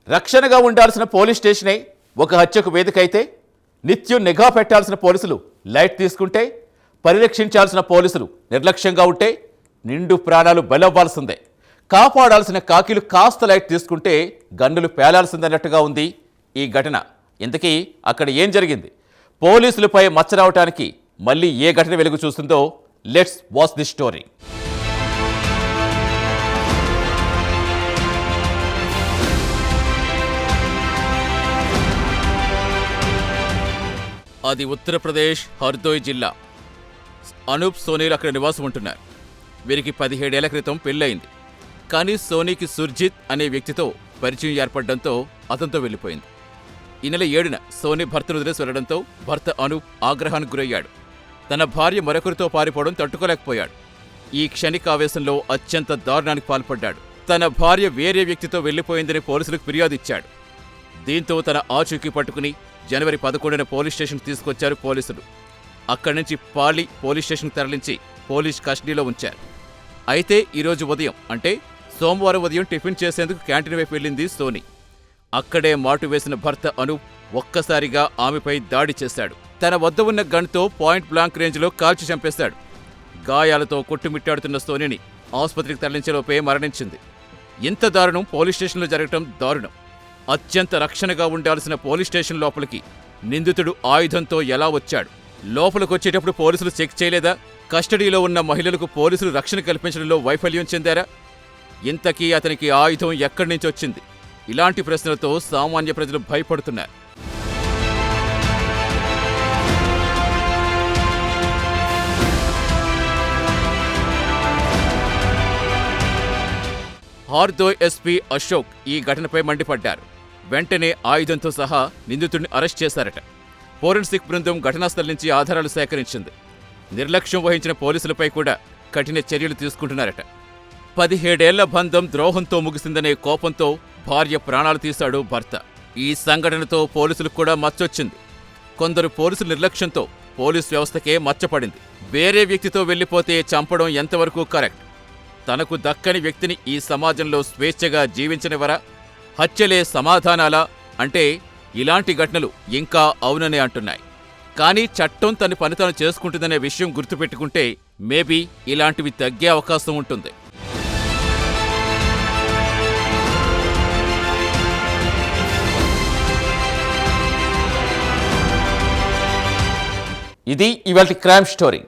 రక్షణగా ఉండాల్సిన పోలీస్ స్టేషనే ఒక హత్యకు వేదికైతే, నిత్యం నిఘా పెట్టాల్సిన పోలీసులు లైట్ తీసుకుంటే, పరిరక్షించాల్సిన పోలీసులు నిర్లక్ష్యంగా ఉంటే నిండు ప్రాణాలు బలవ్వాల్సిందే. కాపాడాల్సిన కాకిలు కాస్త లైట్ తీసుకుంటే గన్నులు పేలాల్సిందన్నట్టుగా ఉంది ఈ ఘటన. ఇంతకీ అక్కడ ఏం జరిగింది? పోలీసులపై మచ్చ రావటానికి మళ్ళీ ఏ ఘటన వెలుగు చూస్తుందో లెట్స్ వాచ్ ది స్టోరీ. అది ఉత్తరప్రదేశ్ హర్దోయ్ జిల్లా. అనూప్ సోనీలు అక్కడ నివాసం ఉంటున్నారు. వీరికి 17 ఏళ్ల క్రితం పెళ్ళయింది. కానీ సోనీకి సుర్జిత్ అనే వ్యక్తితో పరిచయం ఏర్పడడంతో అతనితో వెళ్ళిపోయింది. ఈ నెల 7న సోనీ భర్తను వదిలేసి వెళ్లడంతో భర్త అనూప్ ఆగ్రహానికి గురయ్యాడు. తన భార్య మరొకరితో పారిపోవడం తట్టుకోలేకపోయాడు. ఈ క్షణికావేశంలో అత్యంత దారుణానికి పాల్పడ్డాడు. తన భార్య వేరే వ్యక్తితో వెళ్లిపోయిందని పోలీసులకు ఫిర్యాదు ఇచ్చాడు. దీంతో తన ఆచూకీ పట్టుకుని జనవరి 11న పోలీస్ స్టేషన్కు తీసుకొచ్చారు పోలీసులు. అక్కడి నుంచి పాలి పోలీస్ స్టేషన్కు తరలించి పోలీస్ కస్టడీలో ఉంచారు. అయితే ఈరోజు ఉదయం అంటే సోమవారం ఉదయం టిఫిన్ చేసేందుకు క్యాంటీన్ వైపు వెళ్ళింది సోనీ. అక్కడే మాటు వేసిన భర్త అనూప్ ఒక్కసారిగా ఆమెపై దాడి చేశాడు. తన వద్ద ఉన్న గన్తో పాయింట్ బ్లాంక్ రేంజ్లో కాల్చి చంపేశాడు. గాయాలతో కొట్టుమిట్టాడుతున్న సోనీని ఆసుపత్రికి తరలించేలోపే మరణించింది. ఇంత దారుణం పోలీస్ స్టేషన్లో జరగటం దారుణం. అత్యంత రక్షణగా ఉండాల్సిన పోలీస్ స్టేషన్ లోపలికి నిందితుడు ఆయుధంతో ఎలా వచ్చాడు? లోపలికొచ్చేటప్పుడు పోలీసులు చెక్ చేయలేదా? కస్టడీలో ఉన్న మహిళలకు పోలీసులు రక్షణ కల్పించడంలో వైఫల్యం చెందారా? ఇంతకీ అతనికి ఆయుధం ఎక్కడి నుంచి వచ్చింది? ఇలాంటి ప్రశ్నలతో సామాన్య ప్రజలు భయపడుతున్నారు. హార్దోయ్ ఎస్పీ అశోక్ ఈ ఘటనపై మండిపడ్డారు. వెంటనే ఆయుధంతో సహా నిందితుడిని అరెస్ట్ చేశారట. ఫోరెన్సిక్ బృందం ఘటనాస్థలం నుంచి ఆధారాలు సేకరించింది. నిర్లక్ష్యం వహించిన పోలీసులపై కూడా కఠిన చర్యలు తీసుకుంటున్నారట. 17 ఏళ్ల బంధం ద్రోహంతో ముగిసిందనే కోపంతో భార్య ప్రాణాలు తీశాడు భర్త. ఈ సంఘటనతో పోలీసులకు కూడా మచ్చొచ్చింది. కొందరు పోలీసుల నిర్లక్ష్యంతో పోలీసు వ్యవస్థకే మచ్చపడింది. వేరే వ్యక్తితో వెళ్లిపోతే చంపడం ఎంతవరకు కరెక్ట్? తనకు దక్కని వ్యక్తిని ఈ సమాజంలో స్వేచ్ఛగా జీవించనివరా? హత్యలే సమాధానాలా అంటే ఇలాంటి ఘటనలు ఇంకా అవుననే అంటున్నాయి. కానీ చట్టం తన పని తాను చేసుకుంటుందనే విషయం గుర్తుపెట్టుకుంటే మేబీ ఇలాంటివి తగ్గే అవకాశం ఉంటుంది. ఇది ఇవాల్టి క్రైమ్ స్టోరీ.